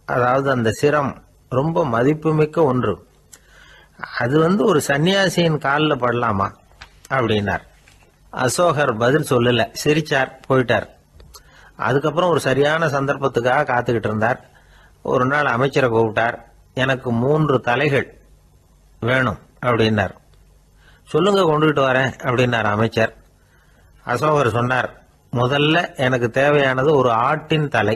அதாவது அந்த சிரம், ரொம்ப மதிப்புமிக்க ஒன்று. அது ஒரு சன்னியாசியின் காலில் படலாமா அப்படின்னார். அசோகர் பதில் சொல்லல, சிரிச்சார், போயிட்டார். அதுக்கப்புறம் ஒரு சரியான சந்தர்ப்பத்துக்காக காத்துக்கிட்டு இருந்தார். ஒரு நாள் அமைச்சரை கூப்பிட்டார். எனக்கு 3 தலைகள் வேணும் அப்படின்னார். சொல்லுங்க, கொண்டுகிட்டு வரேன் அப்படின்னார் அமைச்சர். அசோகர் சொன்னார், முதல்ல எனக்கு தேவையானது ஒரு ஆட்டின் தலை,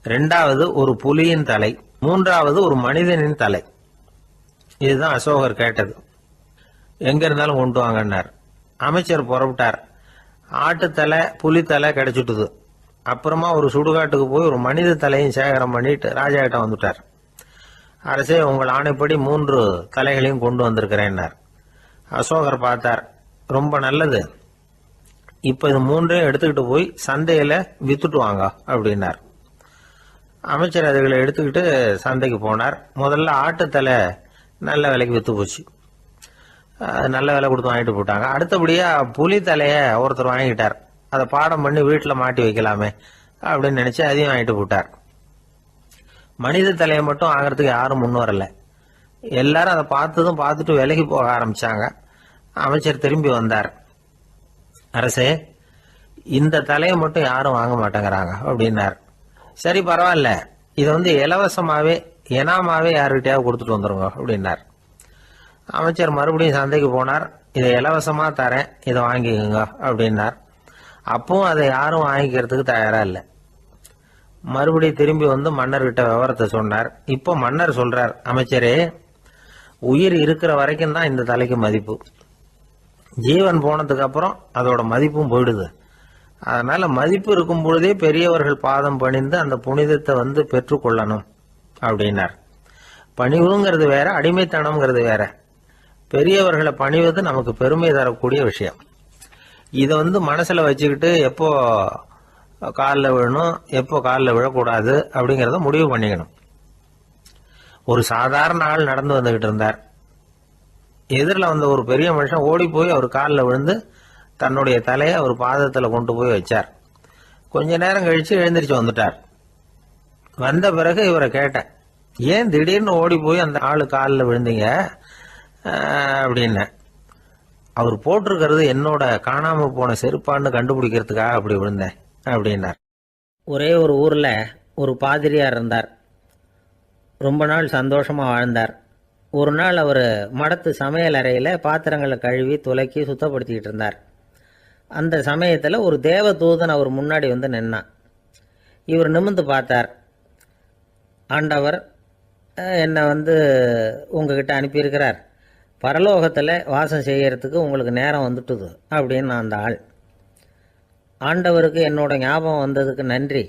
2வது ஒரு புலியின் தலை, 3வது ஒரு மனிதனின் தலை. இதுதான் அசோகர் கேட்டது. எங்க இருந்தாலும் கொண்டு வாங்கன்னார். அமைச்சர் புறப்பட்டார். ஆட்டுத்தலை, புலித்தலை கிடைச்சிட்டுது. அப்புறமா ஒரு சுடுகாட்டுக்கு போய் ஒரு மனித தலையும் சேகரம் பண்ணிட்டு ராஜா கிட்ட வந்துட்டார். அரசே, உங்கள் ஆணைப்படி 3 தலைகளையும் கொண்டு வந்திருக்கிறேன்னார். அசோகர் பார்த்தார். ரொம்ப நல்லது, இப்ப இது 3ஐயும் எடுத்துக்கிட்டு போய் சந்தையில வித்துட்டு வாங்க அப்படின்னார். அமைச்சர் அதுகளை எடுத்துக்கிட்டு சந்தைக்கு போனார். முதல்ல ஆட்டுத்தலை நல்ல விலைக்கு வித்து போச்சு. நல்ல விலை கொடுத்து வாங்கிட்டு போட்டாங்க. அடுத்தபடியா புலி தலைய ஒருத்தர் வாங்கிட்டார். அதை பாடம் பண்ணி வீட்டில் மாட்டி வைக்கலாமே அப்படின்னு நினைச்சு அதையும் வாங்கிட்டு போட்டார். மனித தலையை மட்டும் வாங்கறதுக்கு யாரும் முன் வரல. எல்லாரும் அதை பார்த்துட்டு விலகி போக ஆரம்பிச்சாங்க. அமைச்சர் திரும்பி வந்தார். அரசே, இந்த தலையை மட்டும் யாரும் வாங்க மாட்டேங்கிறாங்க அப்படின்னார். சரி, பரவாயில்ல, இதை இலவசமாவே எனாமாவே யாருக்கிட்டையாவது கொடுத்துட்டு வந்துருங்க அப்படின்னார். அமைச்சர் மறுபடியும் சந்தைக்கு போனார். இதை இலவசமா தரேன், இதை வாங்கிக்கோங்க அப்படின்னார். அப்பவும் அதை யாரும் வாங்கிக்கிறதுக்கு தயாரா இல்லை. மறுபடியும் திரும்பி வந்து மன்னர்கிட்ட விவரத்தை சொன்னார். இப்போ மன்னர் சொல்றார், அமைச்சரே, உயிர் இருக்கிற வரைக்கும் தான் இந்த தலைக்கு மதிப்பு. ஜீவன் போனதுக்கு அப்புறம் அதோட மதிப்பும் போயிடுது. அதனால மதிப்பு இருக்கும் பொழுதே பெரியவர்கள் பாதம் பணிந்து அந்த புனிதத்தை பெற்றுக்கொள்ளணும் அப்படின்னார். பணிவுங்கிறது வேற, அடிமைத்தனம்ங்கிறது வேற. பெரியவர்களை பணிவது நமக்கு பெருமை தரக்கூடிய விஷயம். இதை மனசுல வச்சுக்கிட்டு எப்போ காலில் விழணும், எப்போ காலில் விழக்கூடாது அப்படிங்கிறத முடிவு பண்ணிக்கணும். ஒரு சாதாரண ஆள் நடந்து வந்துகிட்டு இருந்தார். எதிரில் வந்த ஒரு பெரிய மனுஷன் ஓடி போய் அவர் காலில் விழுந்து தன்னுடைய தலையை அவர் பாதத்தில் கொண்டு போய் வச்சார். கொஞ்ச நேரம் கழிச்சு எழுந்திரிச்சு வந்துட்டார். வந்த பிறகு இவரை கேட்டேன், ஏன் திடீர்னு ஓடி போய் அந்த ஆளு காலில் விழுந்தீங்க, அப்படின்னேன். அவர் போட்டிருக்கிறது என்னோட காணாமல் போன செருப்பான்னு கண்டுபிடிக்கிறதுக்காக அப்படி விழுந்தேன் அப்படின்னார். ஒரே ஒரு ஊரில் ஒரு பாதிரியார் இருந்தார். ரொம்ப நாள் சந்தோஷமாக வாழ்ந்தார். ஒரு நாள் அவர் மடத்து சமையல் அறையில் பாத்திரங்களை கழுவி துலக்கி சுத்தப்படுத்திக்கிட்டு இருந்தார். அந்த சமயத்தில் ஒரு தேவதூதன் அவர் முன்னாடி வந்து நின்னான். இவர் நிமிர்ந்து பார்த்தார். ஆண்டவர் என்னை உங்ககிட்ட அனுப்பியிருக்கிறார், பரலோகத்தில் வாசம் செய்யறதுக்கு உங்களுக்கு நேரம் வந்துட்டுது அப்படின்னு அந்த ஆள். ஆண்டவருக்கு என்னோட ஞாபகம் வந்ததுக்கு நன்றி.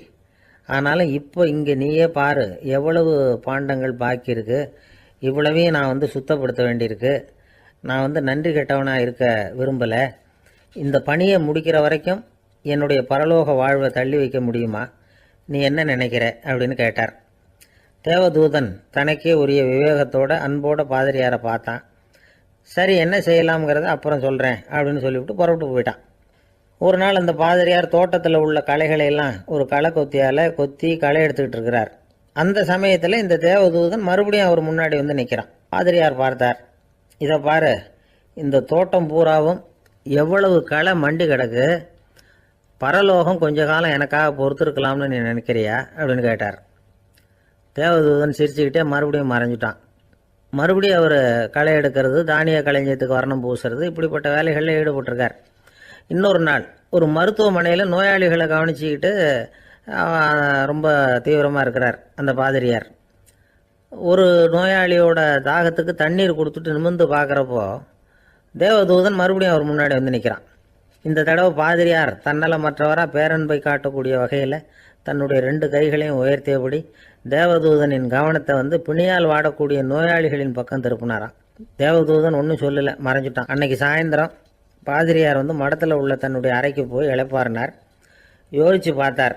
ஆனாலும் இப்போ இங்கே நீயே பாரு, எவ்வளவு பாண்டங்கள் பாக்கி இருக்குது, இவ்வளவையும் நான் சுத்தப்படுத்த வேண்டியிருக்கு. நான் நன்றி கெட்டவனாக இருக்க விரும்பலை. இந்த பணியை முடிக்கிற வரைக்கும் என்னுடைய பரலோக வாழ்வை தள்ளி வைக்க முடியுமா? நீ என்ன நினைக்கிற அப்படின்னு கேட்டார். தேவதூதன் தனக்கே உரிய விவேகத்தோட அன்போட பாதிரியாரை பார்த்தான். சரி, என்ன செய்யலாம்ங்கிறத அப்புறம் சொல்கிறேன் அப்படின்னு சொல்லிவிட்டு புறப்பட்டு போயிட்டான். ஒரு நாள் அந்த பாதிரியார் தோட்டத்தில் உள்ள களைகளையெல்லாம் ஒரு களை கொத்தியால் கொத்தி களை எடுத்துக்கிட்டு இருக்கிறார். அந்த சமயத்தில் இந்த தேவதூதன் மறுபடியும் அவர் முன்னாடி நிற்கிறான். பாதிரியார் பார்த்தார். இதை பாரு, இந்த தோட்டம் பூராவும் எவ்வளவு களை மண்டி கிடக்கு, பரலோகம் கொஞ்ச காலம் எனக்காக பொறுத்திருக்கலாம்னு நீ நினைக்கிறியா அப்படின்னு கேட்டார். தேவதூதன் சிரிச்சுக்கிட்டே மறுபடியும் மறைஞ்சிட்டான். மறுபடியும் அவர் களை எடுக்கிறது, தானிய களஞ்சியத்துக்கு வர்ணம் பூசுறது, இப்படிப்பட்ட வேலைகளில் ஈடுபட்டிருக்கார். இன்னொரு நாள் ஒரு மருத்துவமனையில் நோயாளிகளை கவனிச்சுக்கிட்டு ரொம்ப தீவிரமாக இருக்கிறார் அந்த பாதிரியார். ஒரு நோயாளியோட தாகத்துக்கு தண்ணீர் கொடுத்துட்டு நிமிர்ந்து பார்க்குறப்போ தேவதூதன் மறுபடியும் அவர் முன்னாடி நிற்கிறான். இந்த தடவை பாதிரியார் தன்னலமற்றவராக பேரன்பை காட்டக்கூடிய வகையில் தன்னுடைய 2 கைகளையும் உயர்த்தியபடி தேவதூதனின் கவனத்தை பிணியால் வாடக்கூடிய நோயாளிகளின் பக்கம் திருப்பினாராம். தேவதூதன் ஒன்றும் சொல்லலை, மறைஞ்சிட்டான். அன்னைக்கு சாயந்தரம் பாதிரியார் மடத்தில் உள்ள தன்னுடைய அறைக்கு போய் இளைப்பாறினார். யோசித்து பார்த்தார்.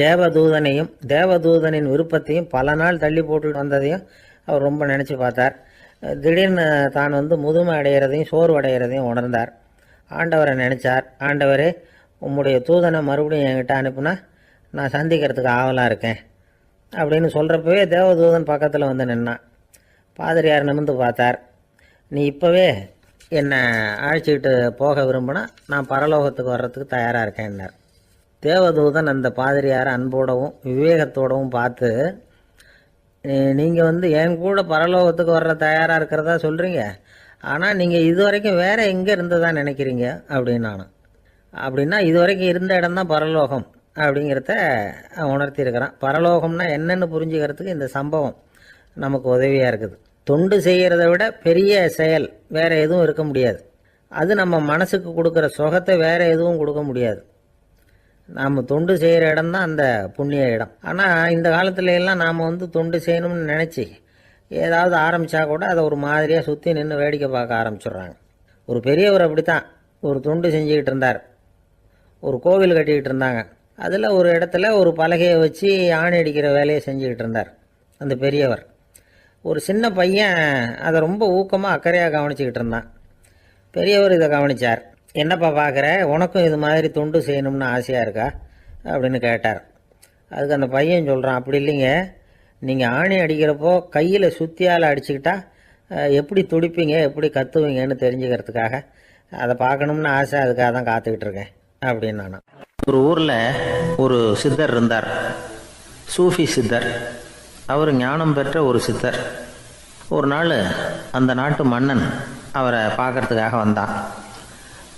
தேவதூதனையும் தேவதூதனின் விருப்பத்தையும் பல நாள் தள்ளி போட்டு வந்ததையும் அவர் ரொம்ப நினச்சி பார்த்தார். திடீர்னு தான் முதுமை அடைகிறதையும் சோர்வு அடைகிறதையும் உணர்ந்தார். ஆண்டவரை நினச்சார். ஆண்டவரே, உம்முடைய தூதனை மறுபடியும் என்கிட்ட அனுப்புனா நான் சந்திக்கிறதுக்கு ஆவலாக இருக்கேன் அப்படின்னு சொல்கிறப்பவே தேவதூதன் பக்கத்தில் நின்னான். பாதிரியார் நிமிர்ந்து பார்த்தார். நீ இப்போவே என்னை அழைச்சிக்கிட்டு போக விரும்பினா நான் பரலோகத்துக்கு வர்றதுக்கு தயாராக இருக்கேன்னார். தேவதூதன் அந்த பாதிரியாரை அன்போடவும் விவேகத்தோடவும் பார்த்து, நீங்கள் என் கூட பரலோகத்துக்கு வர்ற தயாராக இருக்கிறதா சொல்கிறீங்க, ஆனால் நீங்கள் இது வரைக்கும் வேறு எங்கே இருந்ததா நினைக்கிறீங்க அப்படின்னானு. அப்படின்னா இது வரைக்கும் இருந்த இடம்தான் பரலோகம் அப்படிங்கிறத உணர்த்தியிருக்கிறான். பரலோகம்னா என்னென்னு புரிஞ்சுக்கிறதுக்கு இந்த சம்பவம் நமக்கு உதவியாக இருக்குது. தொண்டு செய்கிறத விட பெரிய செயல் வேறு எதுவும் இருக்க முடியாது. அது நம்ம மனசுக்கு கொடுக்குற சுகத்தை வேறு எதுவும் கொடுக்க முடியாது. நாம் தொண்டு செய்கிற இடம் தான் அந்த புண்ணிய இடம். ஆனால் இந்த காலத்துல எல்லாம் நாம் தொண்டு செய்யணும்னு நினச்சி ஏதாவது ஆரம்பித்தா கூட அதை ஒரு மாதிரியாக சுற்றி நின்று வேடிக்கை பார்க்க ஆரம்பிச்சிடுறாங்க. ஒரு பெரியவர் அப்படித்தான் ஒரு தொண்டு செஞ்சுக்கிட்டு இருந்தார். ஒரு கோவில் கட்டிக்கிட்டு இருந்தாங்க. அதில் ஒரு இடத்துல ஒரு பலகையை வச்சு ஆணி அடிக்கிற வேலையை செஞ்சுக்கிட்டு இருந்தார் அந்த பெரியவர். ஒரு சின்ன பையன் அதை ரொம்ப ஊக்கமாக அக்கறையாக கவனிச்சிக்கிட்டு இருந்தான். பெரியவர் இதை கவனித்தார். என்னப்பா பார்க்குற, உனக்கும் இது மாதிரி தொண்டு செய்யணும்னு ஆசையாக இருக்கா அப்படின்னு கேட்டார். அதுக்கு அந்த பையன் சொல்கிறான், அப்படி இல்லைங்க, நீங்கள் ஆணி அடிக்கிறப்போ கையில் சுத்தியால் அடிச்சுக்கிட்டா எப்படி துடிப்பீங்க, எப்படி கத்துவீங்கன்னு தெரிஞ்சுக்கிறதுக்காக அதை பார்க்கணும்னு ஆசை, அதுக்காக தான் காத்துக்கிட்டு இருக்கேன் அப்படின்னு நான். ஒரு ஊரில் ஒரு சித்தர் இருந்தார், சூஃபி சித்தர். அவர் ஞானம் பெற்ற ஒரு சித்தர். ஒரு நாள் அந்த நாட்டு மன்னன் அவரை பார்க்கறதுக்காக வந்தான்.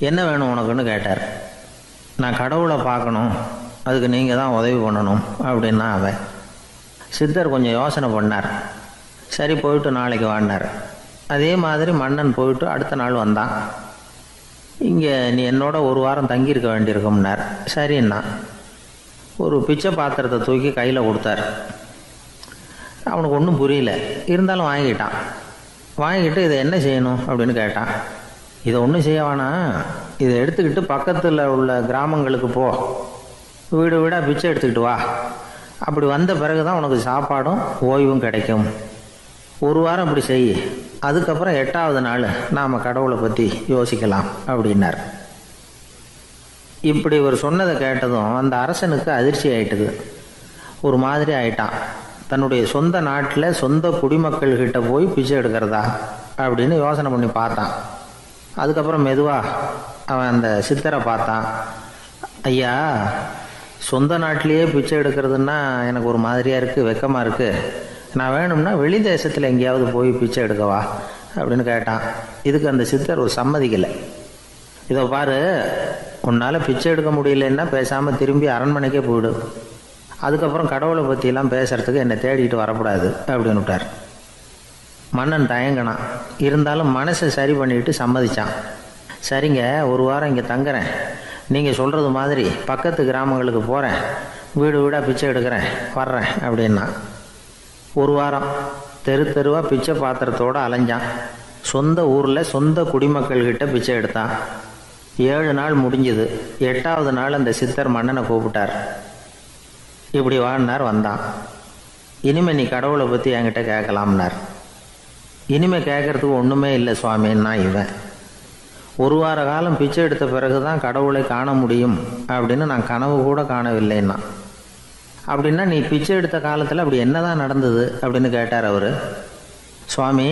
என்ன வேணும் உனக்குன்னு கேட்டார். நான் கடவுளை பார்க்கணும், அதுக்கு நீங்கள் தான் உதவி பண்ணணும் அப்படின்னா அவன். சித்தர் கொஞ்சம் யோசனை பண்ணார். சரி, போயிட்டு நாளைக்கு வாடினார். அதே மாதிரி மன்னன் போயிட்டு அடுத்த நாள் வந்தான். இங்கே நீ என்னோட ஒரு வாரம் தங்கியிருக்க வேண்டியிருக்கும்னார். சரின்னா ஒரு பிச்சை பாத்திரத்தை தூக்கி கையில் கொடுத்தார். அவனுக்கு ஒன்றும் புரியல, இருந்தாலும் வாங்கிட்டான். வாங்கிட்டு இதை என்ன செய்யணும் அப்படின்னு கேட்டான். இதை ஒன்றும் செய்ய வேணாம், இதை எடுத்துக்கிட்டு பக்கத்தில் உள்ள கிராமங்களுக்கு போ, வீடு வீடாக பிச்சை எடுத்துக்கிட்டு வா. அப்படி வந்த பிறகு தான் உனக்கு சாப்பாடும் ஓய்வும் கிடைக்கும். ஒரு வாரம் அப்படி செய், அதுக்கப்புறம் 8வது நாள் நாம் கடவுளை பற்றி யோசிக்கலாம் அப்படின்னார். இப்படி இவர் சொன்னதை கேட்டதும் அந்த அரசனுக்கு அதிர்ச்சி ஆயிட்டுது. ஒரு மாதிரி ஆயிட்டான். தன்னுடைய சொந்த நாட்டில் சொந்த குடிமக்கள்கிட்ட போய் பிச்சை எடுக்கிறதா அப்படின்னு யோசனை பண்ணி பார்த்தான். அதுக்கப்புறம் மெதுவாக அவன் அந்த சித்தரை பார்த்தான். ஐயா, சொந்த நாட்டிலேயே பிச்சை எடுக்கிறதுன்னா எனக்கு ஒரு மாதிரியாக இருக்குது, வெக்கமாக இருக்குது. நான் வேணும்னா வெளி தேசத்தில் எங்கேயாவது போய் பிச்சை எடுக்கவா அப்படின்னு கேட்டான். இதுக்கு அந்த சித்தர் ஒரு சம்மதிக்கலை. இதோ பாரு, உன்னால் பிச்சை எடுக்க முடியலன்னா பேசாமல் திரும்பி அரண்மனைக்கே போயிடு. அதுக்கப்புறம் கடவுளை பற்றியெல்லாம் பேசுகிறதுக்கு என்னை தேடிட்டு வரக்கூடாது அப்படின்னு விட்டார். மன்னன் தயங்கினான். இருந்தாலும் மனசை சரி பண்ணிட்டு சம்மதிச்சான். சரிங்க, ஒரு வாரம் இங்கே தங்குறேன், நீங்கள் சொல்கிறது மாதிரி பக்கத்து கிராமங்களுக்கு போகிறேன், வீடு வீடாக பிச்சை எடுக்கிறேன், வர்றேன் அப்படின்னா. ஒரு வாரம் தெரு தெருவாக பிச்சை பாத்திரத்தோடு அலைஞ்சான். சொந்த ஊரில் சொந்த குடிமக்கள்கிட்ட பிச்சை எடுத்தான். 7 நாள் முடிஞ்சது. 8வது நாள் அந்த சித்தர் மன்னனை கூப்பிட்டார். இப்படி வாழ்னார். வந்தான். இனிமே நீ கடவுளை பற்றி என்கிட்ட கேட்கலாம்னார். இனிமே கேட்கறதுக்கு ஒன்றுமே இல்லை சுவாமின்னா இவன். ஒரு வார காலம் பிச்சை எடுத்த பிறகு தான் கடவுளை காண முடியும் அப்படின்னு நான் கனவு கூட காணவில்லைன்னா. அப்படின்னா நீ பிச்சை எடுத்த காலத்தில் அப்படி என்னதான் நடந்தது அப்படின்னு கேட்டார் அவர். சுவாமி,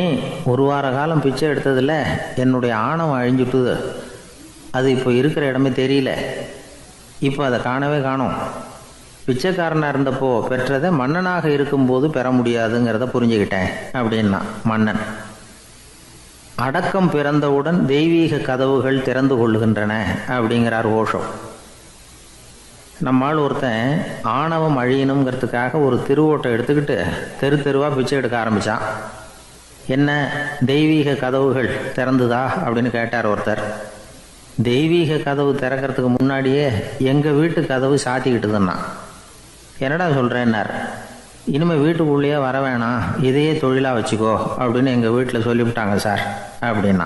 ஒரு வார காலம் பிச்சை எடுத்ததில் என்னுடைய ஆணவம் அழிஞ்சுட்டுது. அது இப்போ இருக்கிற இடமே தெரியல. இப்போ அதை காணவே காணோம். பிச்சைக்காரனாக இருந்தப்போ பெற்றதை மன்னனாக இருக்கும்போது பெற முடியாதுங்கிறத புரிஞ்சுக்கிட்டேன் அப்படின்னா மன்னன். அடக்கம் பிறந்தவுடன் தெய்வீக கதவுகள் திறந்து கொள்ளுகின்றன அப்படிங்கிறார் ஓஷோ. நம்மால் ஒருத்தன் ஆணவம் அழியணுங்கிறதுக்காக ஒரு திருவோட்டை எடுத்துக்கிட்டு தெரு தெருவாக பிச்சை எடுக்க ஆரம்பித்தான். என்ன, தெய்வீக கதவுகள் திறந்துதா அப்படின்னு கேட்டார் ஒருத்தர். தெய்வீக கதவு திறக்கிறதுக்கு முன்னாடியே எங்கள் வீட்டு கதவு சாத்திக்கிட்டுதுன்னா. என்னடா சொல்கிறேன்னார். இனிமேல் வீட்டுக்குள்ளேயே வர வேணாம், இதையே தொழிலாக வச்சுக்கோ அப்படின்னு எங்கள் வீட்டில் சொல்லிவிட்டாங்க சார் அப்படின்னா.